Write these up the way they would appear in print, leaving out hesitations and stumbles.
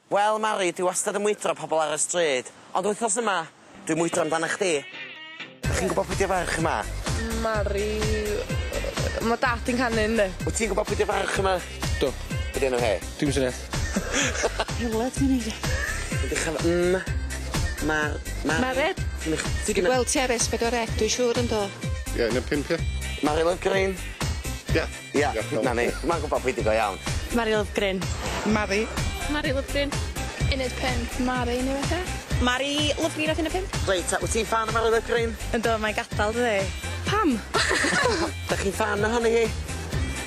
Wel, Mari, dwi wastad yn mwydro pobl ar y stryd. Ond wythnos yma, dwi'n mwydro amdano chdi. Ydych chi'n gwybod pwy di'r ferch yma? Mari... Mae dad yn canu, ynddi? Wyt ti'n gwybod pwy di'r ferch yma? Do. Be di enw he? Dwi'n syniad. Heled fi'n ei. Ydych chi'n... Mared? Wel, ti ar S4C, dwi'n siŵr yn do. Ie, yn y 5, ie. Mari Love Green? Ie. Ia, na ni. Mae'n gwybod pwy di go iawn. Mari Love Green. Mari. Mari Love Green. Uned 5. Mari, neu beth? Mari Love Green at uned 5. Reit, wyt ti'n fan o Mari Love Green? Ynddo, mae'n gadael, dydi? Pam? Ydych chi'n fan o hynny hi?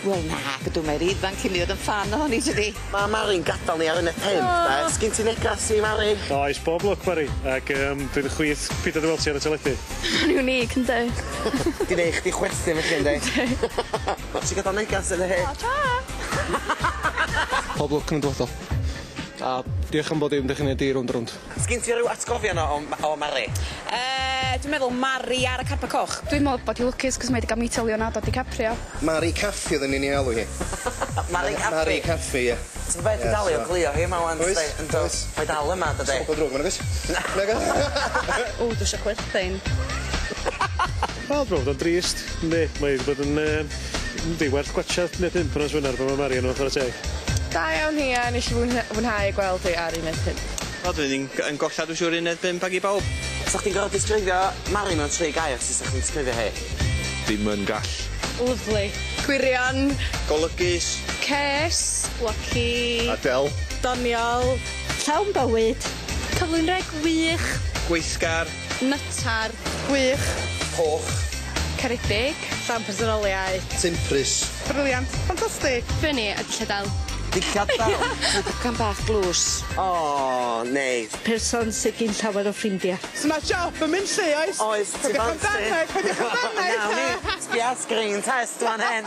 Wel, na, gydw mae'r ifanc i ni oedd yn fan o hynny, tydi? Mae Mari'n gadael ni ar uned 5, da. Sgyn ti'n negas i, Mari? Oes, bob lwc, Mari. Ac dwi'n chwith Peter dy weld ti ar y teledu. Mae'n unig, ynddi? Di neu chdi chwerthin felly, ynddi? Ti'n gadael negas yn y he? O, ta! Pob lwc yn y dyfodol. A diolch am bod i'n dechrau neud i rownd. Sgyn ti ryw atgofion o Mari? Dwi'n meddwl Mari ar y carpa coch. Dwi'n meddwl bod hi lwcus, cos mae wedi cael meet Leonardo DiCaprio. Mari Caffi oedd yn un i alw hi. Mari Caffi? Mari Caffi, ie. Ti'n beth i dalu o glio hi, mae wan Oes. Mae dal yma, dydy? Smoco drwg, mae'n agos? O, dwi eisiau chwerthin. Wel, bro, o'n drist. Yndi, mae wedi bod yn... Yndi, werth gwachad neu 5 yn oswynar pan mae Mari yn ochr y teg. Da iawn hi, a nes i fwynhau gweld hi ar uned 5. Wel, dwi'n yn gollad dwi'n siŵr uned 5 ag i bawb. Sa chdi'n gorfod disgrifio Mari mewn 3 gair sy'n sa chdi'n disgrifio hi? Dim yn gall. Lyfli. Gwirion. Golygus. Ces. Lucky. Adel. Doniol. Llawn bywyd. Cyflwynreg wych. Gweithgar. Nytar. Gwych. Poch. Caredig. Llan personoliaeth. Simprys. Briliant. Ffantastig. Fyny a dillad dal. Dillad dal. Gan bach blws. O, nei. Person sydd gyn llawer o ffrindiau. So mae job yn mynd lle, oes? Oes, ti'n fancy? Pwydych amdano, Nawn ni, sbia sgrin test fan hyn.